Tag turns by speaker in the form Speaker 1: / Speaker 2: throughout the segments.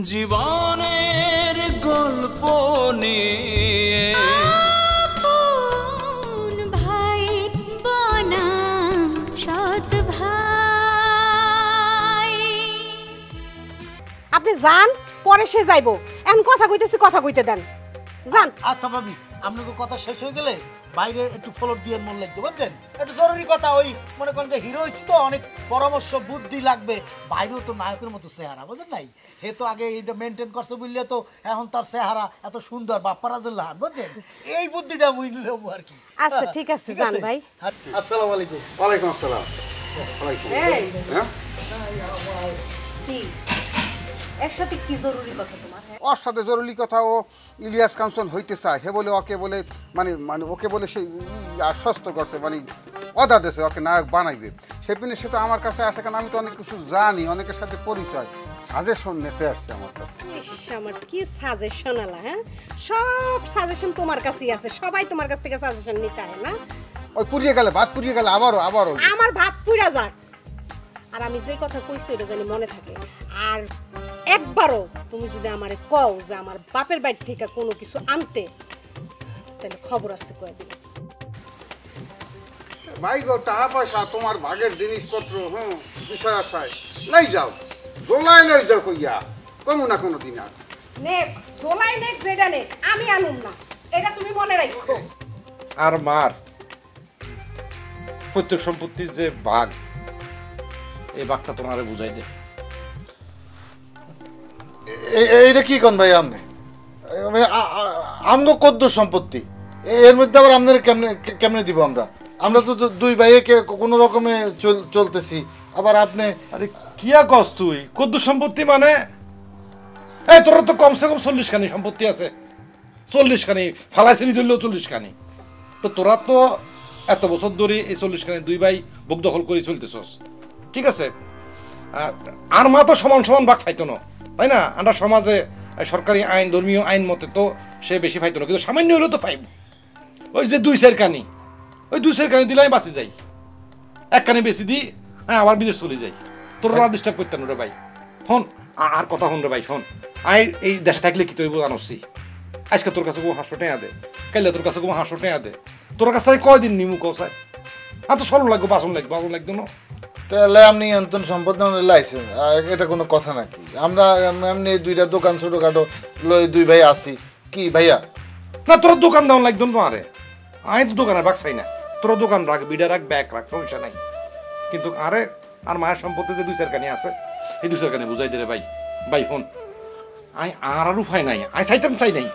Speaker 1: জীবনের গল্প নিয়ে আপন ভাই বনাম সৎ ভাই।
Speaker 2: আপনি যান, পরে সে যাইবো। এখন কথা কইতেছি, কথা কইতে দেন, যান।
Speaker 3: আচ্ছা ভাবি, আপনাকে কথা শেষ হয়ে গেলে বাইরে একটু ফলোর দিয়ে মন লাগবে, বুঝছেন? একটু জরুরি কথা, ওই মনে করেন যে হিরো হয়েছি তো, অনেক পরামর্শ বুদ্ধি লাগবে। বাইরেও তো নায়কের মতো চেহারা, বুঝলেন নাই? হে তো আগে এটা মেনটেন করছে বুঝলে, তো এখন তার চেহারা এত সুন্দর, বাপ্পারাজুল্লাহ, বুঝছেন? এই বুদ্ধিটা বুঝলে আর কি।
Speaker 2: আচ্ছা ঠিক আছে, যান ভাই।
Speaker 3: আসসালামু আলাইকুম।
Speaker 4: ওয়ালাইকুম আসসালাম। ওয়ালাইকুম। হ্যাঁ
Speaker 2: কি এর সাথে কি জরুরি কথা তোমার?
Speaker 4: ওর সাথে জরুরি কথা, ও ইলিয়াস কাঞ্চন হইতে চায়। হে বলে ওকে বলে মানে মানে ওকে বলে সে আশ্বস্ত করছে, মানে অদা দেশে ওকে নায়ক বানাইবে। সেদিনে সে তো আমার কাছে আসে, কারণ আমি তো অনেক কিছু জানি, অনেকের সাথে পরিচয়, সাজেশন নিতে আসছে আমার কাছে।
Speaker 2: আমার কি সাজেশন আলা? হ্যাঁ, সব সাজেশন তোমার কাছেই আছে, সবাই তোমার কাছ থেকে সাজেশন নিতে হয় না?
Speaker 4: ওই পুড়িয়ে গেলে, ভাত পুড়িয়ে গেলে আবারও
Speaker 2: আমার ভাত পুড়া যাক। আর আমি যে কথা কইছি ওটা জানি মনে থাকে। আর একবারও তুমি যদি আমারে কও যে আমার বাপের বাড়ি থেকে কোনো কিছু আনতে, তাহলে খবর আছে কয়ে দিবে।
Speaker 4: ভাই গো, টাকা পয়সা তোমার ভাগের জিনিসপত্র, হ্যাঁ, বিষয় আশায় নাই যাও, জোলাই লই যাও কইয়া কমু না কোনো দিন। আর
Speaker 2: নেক জোলাই নেক যেটা নেক আমি আনুম না, এটা তুমি মনে রাখো।
Speaker 5: আর মার প্রত্যেক সম্পত্তির যে ভাগ, এই ভাগটা তোমারে বুঝাই দে।
Speaker 3: এইটা কি কোন ভাই? আপনি আমগো কদ্দু সম্পত্তি, এর মধ্যে আবার আপনার কেমনে কেমনে দিব? আমরা তো দুই ভাইকে কোনো রকমে চলতেছি, আবার আপনি।
Speaker 5: আরে কিয়া কস তুই? কদ্দু সম্পত্তি মানে এই তোর তো কমসে কম 40 খানি সম্পত্তি আছে। 40 খানি ফালাইছিলি ধরলেও 40 খানি। তো তোরা তো এত বছর ধরে এই 40 খানি দুই ভাই বুক দখল করে চলতেছস, ঠিক আছে? আর মা তো সমান সমান ভাগ পাইতো না, তাই না? আমরা সমাজে সরকারি আইন, ধর্মীয় আইন মতে তো সে বেশি পাইতো না, কিন্তু সামান্য হলেও তো পাইব। ওই যে 2 সের কানি, ওই 2 সের কানি দিলে আমি বাঁচে যাই, এক কানি বেশি দিই, হ্যাঁ আবার বিদেশ চলে যাই। তোর না ডিস্টার্ব করতেন রে ভাই। শোন, আর কথা হন রে ভাই, শোন, আই এই দেশে থাকলে কি তুই জানছি? আজকে তোর কাছে কোনো 500 টাকা দে, কাইলে তোর কাছে কোনো 500 টাকা দে, তোর কাছ থেকে কয়দিন নিমু কসায়? আর তো সরল লাগবে, বাসন লাগবে না।
Speaker 3: তাহলে আপনি এমন সম্পদ লাইছেন, এটা কোনো কথা নাকি? আমরা এমনি দুইটা দোকান ছোটখাটো লই দুই ভাই আছি, কি ভাইয়া?
Speaker 5: না, তোর দোকান দেওয়া লাগতো না। আরে আমি তো দোকানে বাক চাই না, তোর দোকান রাখ, বিডা রাখ, ব্যাগ রাখ, সমস্যা নাই। কিন্তু আরে আর মায়ের সম্পত্তি যে 2 সের কানি আছে, এই 2 সের কানি বুঝাই দে রে ভাই। ভাই শোন, আর উপায় নাই, চাইতাম চাই নাই,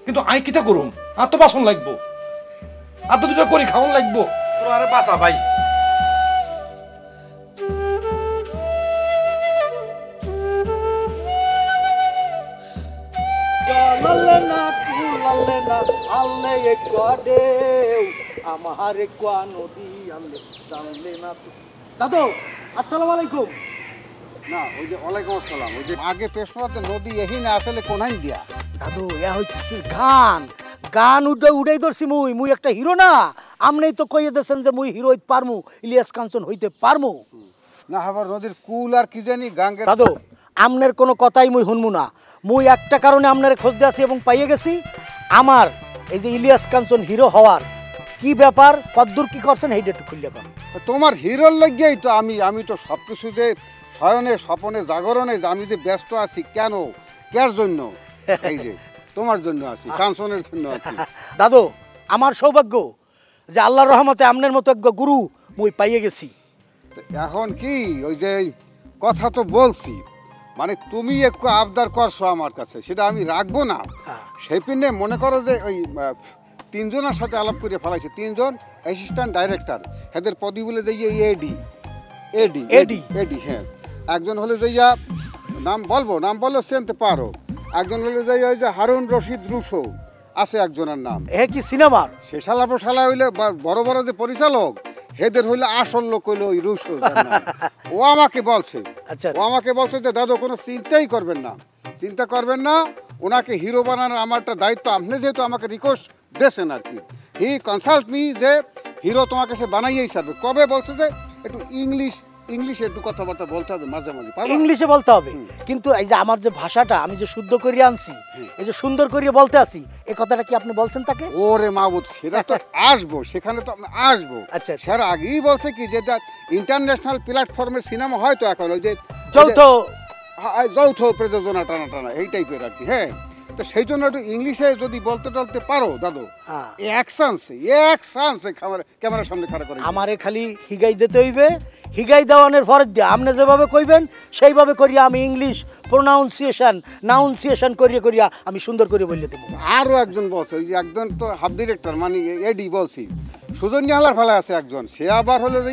Speaker 5: কিন্তু কিতা করুম? আর তো বাসন লাগবো, আর তো দুটো করি খাওয়ান লাগবো। তোর আরে বাসা ভাই।
Speaker 3: দাদু আসসালামু আলাইকুম।
Speaker 4: না, ওই যে ওয়ালাইকুম আসসালাম, ওই যে আগে পেশোয়াতে নদী এহি না আসলে কোনাইন দিয়া।
Speaker 3: দাদু ইয়া হইতেছে গান উড়াই ধরছি। মুই একটা হিরো না? আমনেই তো কইয়ে দিয়েছেন যে মুই হিরো হইতে পারমু, ইলিয়াস কাঞ্চন হইতে পারমু
Speaker 4: না। আবার নদীর কুল আর কি জানি গাঙ্গের।
Speaker 3: দাদু আমনের কোনো কথাই মুই শুনমু না। মুই একটা কারণে আপনারে খোঁজ দিয়েছি এবং পাইয়ে গেছি। আমার এই যে ইলিয়াস কাঞ্চন হিরো হওয়ার কি ব্যাপার, কদ্দূর কি করছেন এইটা একটু খুললে কর।
Speaker 4: তোমার হিরোর লাগিয়েই তো আমি তো সব কিছু যে শয়নে স্বপনে জাগরণে যে আমি যে ব্যস্ত আছি, কেন কার জন্য? এই যে তোমার জন্য আছি, কাঞ্চনের জন্য আছি।
Speaker 3: দাদু আমার সৌভাগ্য যে আল্লাহর রহমতে আমনের মতো এক গুরু মুই পাইয়ে গেছি।
Speaker 4: এখন কি ওই যে কথা তো বলছি, মানে তুমি একটু আবদার করছো আমার কাছে, সেটা আমি রাখবো না। সেই পিনে মনে করো যে ওই 3 জনের সাথে আলাপ করে ফেলাইছে, 3 জন অ্যাসিস্ট্যান্ট ডাইরেক্টর, এদের পদই বলে যে এডি। হ্যাঁ, একজন হলে যে নাম বললে চিনতে পারো। একজন হলে যে ওই যে হারুন রশিদ রুশো আছে একজনের নাম।
Speaker 3: কি সিনেমার
Speaker 4: সে শালা হইলে বড় বড় যে পরিচালক, হেদের হইলে আসল লোক হইলো ওই রুশো। ও আমাকে বলছে, যে দাদু কোনো চিন্তা করবেন না, ওনাকে হিরো বানানোর আমার একটা দায়িত্ব। আপনি যেহেতু আমাকে রিকোয়েস্ট দিয়েছেন আর কি, হি কনসাল্ট মি যে হিরো তোমাকে সে বানাইয়েই ছাড়বে। কবে বলছে যে একটু ইংলিশ ইংলিশে একটু কথাবার্তা বলতে হবে মাঝে মাঝে, পারবা?
Speaker 6: ইংলিশে বলতে হবে, কিন্তু এই যে আমার যে ভাষাটা আমি যে শুদ্ধ করিয়ে আনছি, এই যে সুন্দর করিয়ে বলতে আছি, এই কথাটা কি আপনি বলছেন তাকে?
Speaker 4: ওরে মাহবুব, সেটা তো আসবো, সেখানে তো আমি আসবো।
Speaker 6: আচ্ছা।
Speaker 4: স্যার আগেই বলছে কি যে ইন্টারন্যাশনাল প্ল্যাটফর্মের সিনেমা হয় তো এখন, ওই যে যৌথ প্রযোজনা টানা টানা এই টাইপের আর কি। হ্যাঁ, তো সেই জন্য একটু ইংলিশে যদি বলতে টলতে পারো দাদু, এক চান্সে ক্যামেরার সামনে খাড়া করে
Speaker 6: আমারে খালি হিগাই দিতে হইবে, হিগাই দেওয়ানের ফরজ দিয়ে আপনি যেভাবে কইবেন সেইভাবে করিয়া আমি ইংলিশ নাউন্সিয়েশন করিয়া আমি সুন্দর করে বলে দেবো।
Speaker 4: আরও একজন বলছে, ওই যে একজন তো হাফ ডিরেক্টর মানে এডি বলছি, সুজন হালার ফেলা আছে একজন, সে আবার হলো যে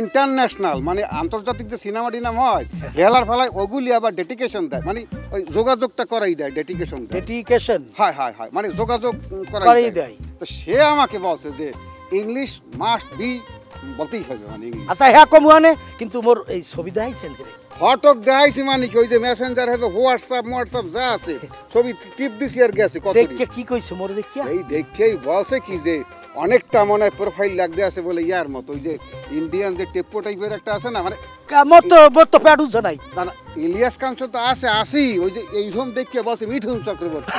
Speaker 4: ইন্টারন্যাশনাল মানে আন্তর্জাতিক যে সিনেমা টিনাম হয় হেলার ফেলায় ওগুলি আবার ডেডিকেশন দেয়, মানে ওই যোগাযোগটা করাই দেয়, ডেডিকেশন হয় মানে যোগাযোগ করাই দেয়। তো সে আমাকে বলছে যে ইংলিশ মাস্ট বি, বলতেই হবে মানে ইংলিশ।
Speaker 6: আচ্ছা হ্যাঁ কমুয়ানে, কিন্তু মোর এই ছবি দেখাইছেন
Speaker 4: ফটক দেখাইছি মানে কি, ওই যে মেসেঞ্জার হবে হোয়াটসঅ্যাপ যা আছে ছবি টিপ দিছি আর গেছে। কত
Speaker 6: দেখে কি কইছে মোর দেখিয়া?
Speaker 4: এই দেখেই বলছে কি যে অনেকটা মনে হয় প্রোফাইল লাগতে আছে বলে ইয়ার মতো, ওই যে ইন্ডিয়ান যে টেপ্পো টাইপের একটা আছে না, মানে
Speaker 6: মোর তো প্যাড উঠছে নাই।
Speaker 4: না না, ইলিয়াস কাঞ্চ তো আছে আসি, ওই যে এইরকম দেখে বলছে মিঠুন চক্রবর্তী।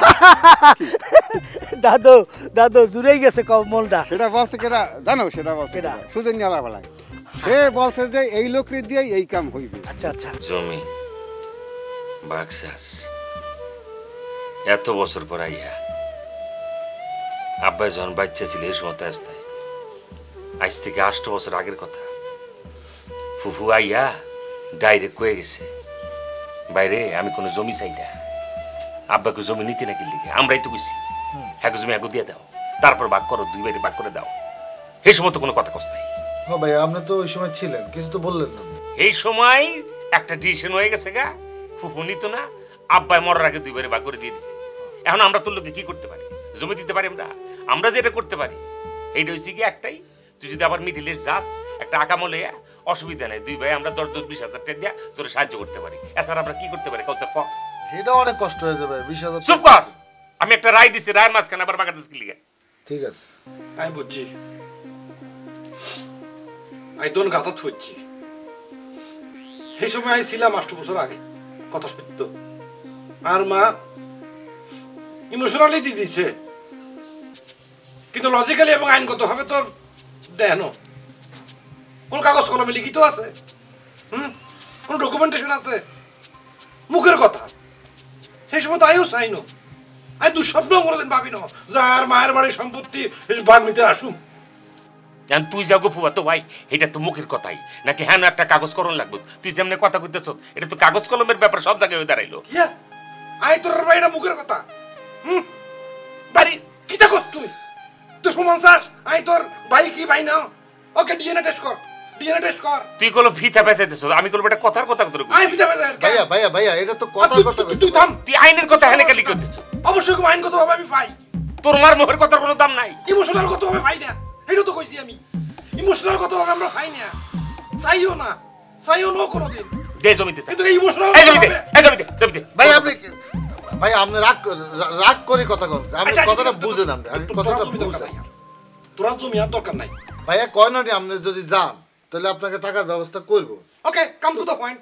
Speaker 6: দাদু জুড়েই গেছে কমলটা।
Speaker 4: সেটা বলছে কেটা জানো? সেটা বলছে সুজন নিয়ালা বেলায় সে বলছে যে এই লোকের দিয়ে এই কাম হইবে।
Speaker 6: আচ্ছা আচ্ছা।
Speaker 7: জমি বাক্সাস এত বছর পর আইয়া, আব্বাই যখন বাচ্চা ছিল এই সময় আসতে, আজ থেকে 8 বছর আগের কথা, ফুফু আইয়া ডাইরেক্ট কয়ে গেছে, বাইরে আমি কোনো জমি চাই না, আব্বাকে জমি নিতে নাকি লিখে আমরাই তো বুঝছি, হ্যাঁ জমি হ্যাঁ দিয়ে দাও, তারপর ভাগ করো, 2 বাইরে ভাগ করে দাও। এই সময় তো কোনো কথা কষ্ট নাই।
Speaker 3: ভাই আপনি তো ওই সময় ছিলেন, কিছু তো বললেন না।
Speaker 7: এই সময় একটা ডিসিশন হয়ে গেছে গা, ফুফু নিত না, আব্বাই মরার আগে 2 বাইরে ভাগ করে দিয়ে দিছে। এখন আমরা তোর লোকে কি করতে পারি? জমি দিতে পারি আমরা যেটা করতে পারি এইটা হচ্ছে কি একটাই, তুই যদি আবার মিডিলে যাস একটা আকামলে অসুবিধা নেই, 2 ভাই আমরা 10-20 হাজার টাকা দিয়া তোর সাহায্য করতে পারি। এছাড়া আমরা কি করতে পারি?
Speaker 3: এটা অনেক কষ্ট হয়ে যাবে। 20,000।
Speaker 7: চুপ কর, আমি একটা রায় দিছি, রায়ের মাঝখানে আবার বাগাতে লিখে।
Speaker 3: ঠিক আছে
Speaker 5: আমি বুঝছি, আমি তোর গাথা থুচ্ছি। সেই সময় আমি ছিলাম 8 বছর আগে, কথা সত্য। আর মা ইমোশনালি দিয়ে দিছে, কিন্তু লজিক্যালি এবং আইনগত ভাবে তোর দেন কোন কাগজ কলমে লিখিত আছে? কোন ডকুমেন্টেশন আছে? মুখের কথা। সেই সময় তো আইও চাইনো, আমি দুঃস্বপ্ন কোনোদিন ভাবি না যার মায়ের বাড়ির সম্পত্তি ভাগ নিতে আসুম।
Speaker 7: তুই যাও গো ফুয়া তো ভাই, এটা তো মুখের কথাই নাকি? হ্যাঁ একটা কাগজ কলম লাগবে, তুই যেমন কথা কইতেছ এটা তো কাগজ কলমের ব্যাপার, সব জায়গায় হয়ে দাঁড়াইলো।
Speaker 5: আই তোর ভাই এটা মুখের কথা। বাড়ি কিটা কর তুই? তুই সমান চাস আই তোর ভাই কি ভাই না? ওকে ডিএনএ টেস্ট কর, ডিএনএ টেস্ট কর।
Speaker 7: তুই কলো ফিতা পেঁচাইতেছ, আমি কলব এটা কথার কথা তোর।
Speaker 5: আই ফিতা পেঁচাই
Speaker 3: ভাইয়া এটা তো কথার কথা।
Speaker 5: তুই থাম,
Speaker 7: তুই আইনের কথা হেনে খালি করতেছ।
Speaker 5: অবশ্যই আইনগত ভাবে আমি পাই,
Speaker 7: তোর মার মুখের কথার কোনো দাম নাই।
Speaker 5: ইমোশনাল গত ভাবে পাই না, এটা তো কইছি আমি। ইমোশনাল গত ভাবে আমরা পাই না, চাইও না কোনোদিন।
Speaker 7: দে জমিতে
Speaker 5: কিন্তু এই ইমোশনাল
Speaker 7: জমিতে
Speaker 3: ভাই আপনি রাগ করে কথা কন, আপনি কথাটা বুঝেন, আপনি কথাটা বুঝেন।
Speaker 5: তোরা জমি আর দরকার নাই
Speaker 3: ভাইয়া কয় না আপনি যদি যান তাহলে আপনাকে টাকার ব্যবস্থা করব।
Speaker 5: ওকে, কাম টু দ্য পয়েন্ট।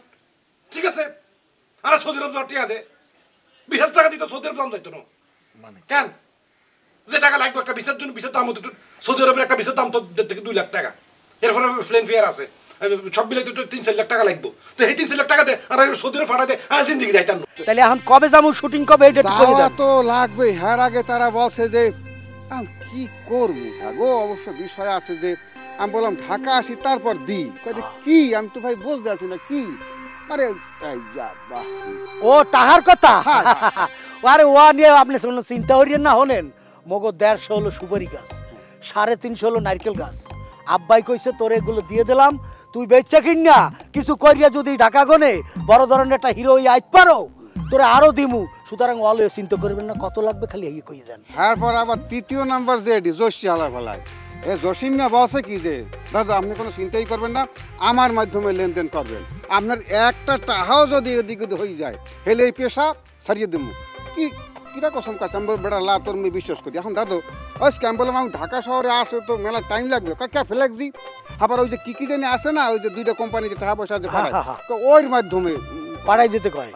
Speaker 5: ঠিক আছে, আরে সৌদি আরব টিয়া দে, 20,000 টাকা দিত সৌদি আরব যাইতো না মানে কেন? যে টাকা লাগবে একটা ভিসার জন্য, ভিসার দাম হতো সৌদি আরবের একটা ভিসার দাম তো 1.5 থেকে 2 লাখ টাকা। এরপরে প্লেন ফেয়ার আছে, সব মিলাই তো 3-4 লাখ টাকা লাগবে। তো এই 3-4 লাখ টাকা দে আর সৌদি আরব ফাটা দে, আর জিন্দেগি যাইতাম না।
Speaker 6: তাহলে এখন কবে যাবো, শুটিং কবে? এটা ঠিক করে দাও।
Speaker 4: তো লাগবে, হ্যাঁ আগে তারা বলছে যে কি করবো গো, অবশ্য বিষয় আছে যে আমি বললাম ঢাকা আসি তারপর দি, কি আমি তো ভাই বুঝতে আছি না কি। আরে
Speaker 6: ও টাহার কথা, আরে ও নিয়ে আপনি চিন্তা করিয়েন না। হলেন মগো 150 হলো সুপারি গাছ, 350 হলো নারকেল গাছ। আব্বাই কইছে তোর এগুলো দিয়ে দিলাম, তুই বেচা কিন না কিছু করিয়া যদি ঢাকা গনে বড় ধরনের একটা হিরো আইত পারো, তোরে আরো দিমু। সুতরাং অলওয়েজ চিন্তা করবেন না কত লাগবে, খালি এই কই যান।
Speaker 4: এরপর আবার 3য় নাম্বার যে জোশী হালার ফেলায় এ জসিম না বলছে কি যে দাদা আপনি কোনো চিন্তাই করবেন না, আমার মাধ্যমে লেনদেন করবেন, আপনার একটা টাকাও যদি এদিকে হয়ে যায় হেলে এই পেশা ছাড়িয়ে দেবো। কি কিরা কসম কাছে আমি বলি, বেটা লা তোর আমি বিশ্বাস করি। এখন দাদু আজকে আমি বললাম আমি ঢাকা শহরে আসতে তো মেলা টাইম লাগবে, কে ফ্লেক্সি আবার ওই যে কি জানি আসে না, ওই যে দুইটা কোম্পানি যে টাকা পয়সা আছে পাঠায়, ওর মাধ্যমে
Speaker 6: পাঠাই দিতে কয়,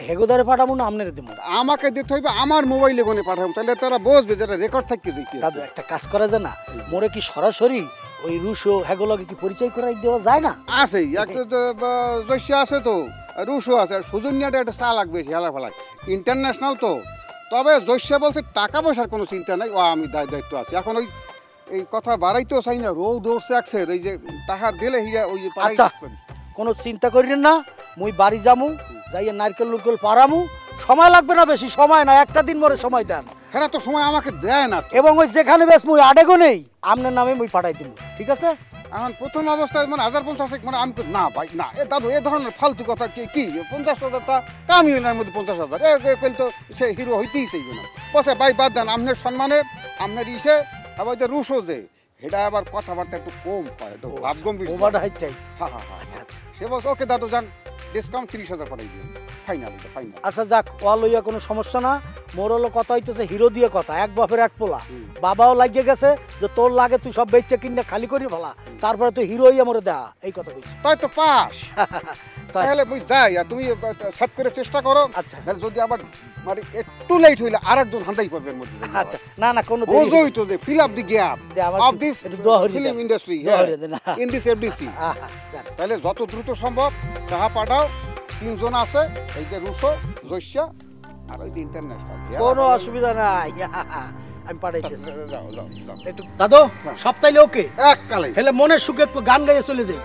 Speaker 6: হেগোদারে পাঠাবো না আমনের দেবো?
Speaker 4: আমাকে দিতে হইবে, আমার মোবাইলে কোনে পাঠাবো, তাহলে তারা বসবে যেটা রেকর্ড থাকতে কি।
Speaker 6: দাদু একটা কাজ করা যায় না, মোরে কি সরাসরি ওই রুশো হেগোলকে কি পরিচয় করাই দেওয়া যায় না?
Speaker 4: আছেই, একটা তো জৈশ্য আছে, তো রুশো আছে, আর সুজনিয়াটা একটা চা লাগবে হেলা ফেলায়, ইন্টারন্যাশনাল তো। তবে জৈশ্য বলছে টাকা পয়সার কোনো চিন্তা নাই, ও আমি দায়িত্ব আছে। এখন ওই এই কথা বাড়াইতেও চাই না, রোদ উঠছে একসে, ওই যে টাকা দিলে হিয়া ওই যে
Speaker 6: আচ্ছা কোনো চিন্তা করেন না, মুই বাড়ি যামু, যাইয়া নারকেল নুরকেল পারামু, সময় লাগবে না বেশি, সময় না, একটা দিন মরে সময় দেন।
Speaker 4: হ্যাঁ তো সময় আমাকে দেয় না,
Speaker 6: এবং ওই যেখানে বেশ মুই আডেগো নেই আপনার নামে মুই পাঠাই দিব, ঠিক আছে?
Speaker 4: এখন প্রথম অবস্থায় মানে 1050 মানে আমি না ভাই না, এ দাদু এ ধরনের ফালতু কথা কি 50,000টা কামই হইল, 50,000 কইলে তো সে হিরো হইতেই চাইবে না। বসে ভাই বাদ দেন, আপনার সম্মানে আপনার ইসে আবার যে রুশো যে এটা আবার কথাবার্তা একটু কম পায়, একটু ভাবগম্ভীর। হ্যাঁ হ্যাঁ আচ্ছা আচ্ছা, সে বলছে ওকে দাদু যান, ডিসকাউন্ট 30,000 পাঠাই দিন, ফাইনাল ফাইনাল।
Speaker 6: আচ্ছা যাক, ওয়া লইয়া কোনো সমস্যা না, মোর হলো কথা হইতেছে হিরো দিয়ে কথা, এক বাপের এক পোলা, বাবাও লাগিয়ে গেছে যে তোর লাগে তুই সব বেচে কিনে খালি করি ফেলা, তারপরে তুই হিরো হইয়া মোরে দেয়া, এই কথা কইছি।
Speaker 4: তাই তো পাস তাহলে বুঝ যাই, আর তুমি সেট করে চেষ্টা করো।
Speaker 6: আচ্ছা
Speaker 4: যদি আবার মানে একটু লেট হইলে আরেকজন হান্দাই পাবে এর মধ্যে।
Speaker 6: আচ্ছা না না কোনো
Speaker 4: বুঝোই তো যে fill up the gap of this film industry in this FDC. তাহলে যত দ্রুত সম্ভব টাকা পাঠাও, 3 জন আছে, এই যে রুশো, জৈশ্য আর ওই যে ইন্টারন্যাশনাল,
Speaker 6: কোনো অসুবিধা নাই, আমি পাঠাইতেছি।
Speaker 4: যাও যাও যাও
Speaker 6: একটু দাদু সপ্তাহে ওকে
Speaker 4: এককালে
Speaker 6: হেলে মনের সুখে একটু গান গাইয়ে চলে যাই।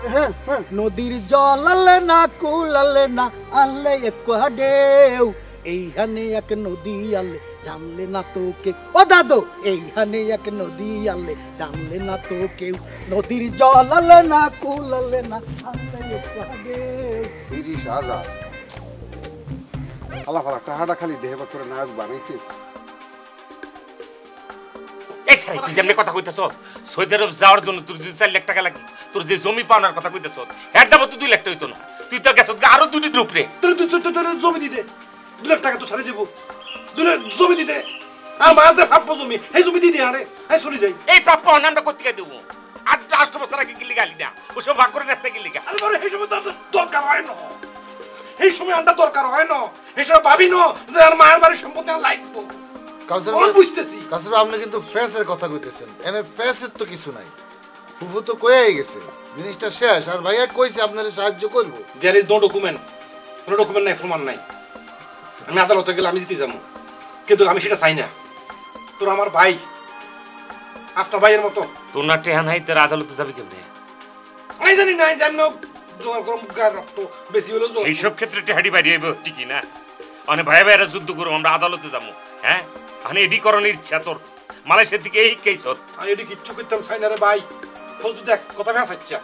Speaker 6: নদীর জল আলে না কুল আলে না আলে একটু ঢেউ, এইখানে এক নদী আলে জানলে না তো কেউ, ও দাদু এইখানে এক নদী আলে জানলে না তো কেউ, নদীর জল আলে না কুল আলে না আলে একটু ঢেউ।
Speaker 4: 30,000 আলা ফালা টাকাটা খালি দেহে করে নায়ক বানাইছিস।
Speaker 7: এই সাই তুই যেমনি কথা কইতেছ, সৌদি আরব যাওয়ার জন্য তোর যদি 4 লাখ টাকা লাগে, তোর যে জমি পাওনার কথা কইতেছ এর দাম তো 2 লাখ টাকা হইতো না, তুই তো গেছ আরো 2টি গ্রুপ রে।
Speaker 5: তোর জমি দিতে 2 লাখ টাকা তো সারে যাবো, 2 লাখ জমি দিতে আর মাঝে ভাববো জমি, এই জমি দিতে আরে এই চলে যাই।
Speaker 7: এই প্রাপ্য আমরা কোত্থেকে দেব? আর 8 বছর আগে গিলি গালি না, ওসব ভাগ করে রাস্তায় গিলি গা।
Speaker 5: আরে বারে এই সময় দরকার হয় না, এই সময় আন্ডা দরকার হয় না, এই সময় ভাবি না যে আর মায়ের বাড়ির সম্পত্তি আর লাগবো।
Speaker 8: কাউন্সিলর
Speaker 5: বুঝতেছি
Speaker 8: কাউন্সিলর, আপনি কিন্তু ফেসের কথা কইতেছেন, এনে ফেসের তো কিছু নাই, ফুফু তো কয়েই গেছে জিনিসটা শেষ, আর ভাইয়া কইছে আপনারে সাহায্য করব।
Speaker 5: দেয়ার ইজ নো ডকুমেন্ট, কোনো ডকুমেন্ট নাই, প্রমাণ নাই। আমি আদালতে গেলে আমি জিতে যাবো, কিন্তু আমি সেটা চাই না। তোর আমার ভাই, আপনার ভাইয়ের মতো।
Speaker 7: তোর না টেহা নাই, তোর আদালতে যাবি কেমনে?
Speaker 5: আমি জানি না, জানি জোগাড় করো, গায়ের রক্ত বেশি হলো জোর।
Speaker 7: এইসব ক্ষেত্রে টেহাড়ি বাড়ি আইব ঠিকই না, মানে ভাই ভাইয়েরা যুদ্ধ করবো, আমরা আদালতে যাবো। হ্যাঁ মানে এডি করণের ইচ্ছা তোর, মালয়েশিয়ার দিকে এই কেস হত।
Speaker 5: আমি এটি কিচ্ছু করতাম চাই না রে ভাই, ফজলু দেখ কথা ভেসাচ্ছা,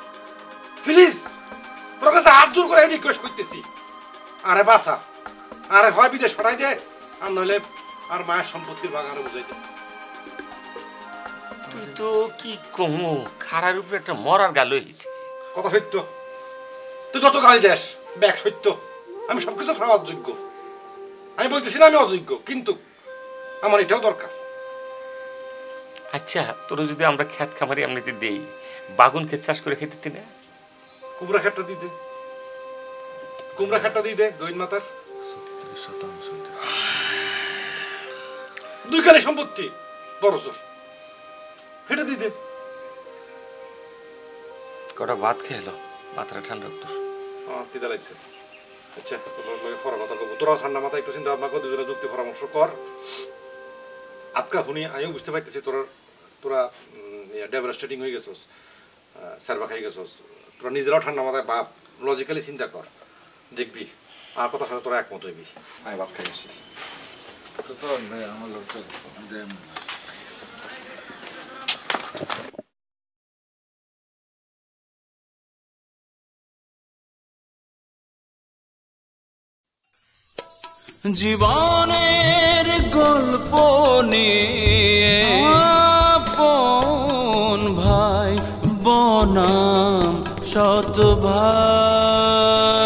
Speaker 5: প্লিজ তোর কাছে হাত জোর করে আমি রিকোয়েস্ট করতেছি, আরে বাসা, আরে হয় বিদেশ পাঠাই দে, আর নইলে আর মায়ের সম্পত্তির ভাগ আরো বুঝাই দে।
Speaker 7: তুই তো কি কমু, খারার উপরে একটা মরার গাল হয়েছে।
Speaker 5: কথা সত্য, তুই যত গালি দেশ ব্যাগ সত্য, আমি সবকিছু খাওয়ার যোগ্য। আমি বলতেছি না আমি অযোগ্য, কিন্তু আমার এটাও দরকার।
Speaker 7: আচ্ছা তোর যদি আমরা খেত খামারি এমনিতে দেই, বাগুন ক্ষেত চাষ করে খেতে না?
Speaker 5: কুমড়া খেটটা দিতে, কুমড়া খেটটা দিয়ে দে, দৈন মাতার
Speaker 8: 70%
Speaker 5: 2 কানি সম্পত্তি বড় জোর, হেঁটে দিয়ে দে।
Speaker 7: কটা ভাত খেয়ে এলো, মাথাটা ঠান্ডা তোর।
Speaker 5: কিদা লাগছে? আচ্ছা তোর লগে ফরা কথা কব, তোরা ঠান্ডা মাথায় একটু চিন্তা ভাবনা কর, দুজনে যুক্তি পরামর্শ কর। আজকা শুনি আমিও বুঝতে পারতেছি তোরা ডেভারেস্টেটিং হয়ে গেছস, সার্ভা খাই গেছস, তোরা নিজেরাও ঠান্ডা মাথায় ভাব, লজিক্যালি চিন্তা কর, দেখবি আর কথার সাথে তোরা একমত হইবি। আমি ভাত খাই আসি।
Speaker 8: তো চল ভাই, আমার লোক চল যাই।
Speaker 1: জীবনের গল্প নিয়ে আপন ভাই বনাম শত ভাই।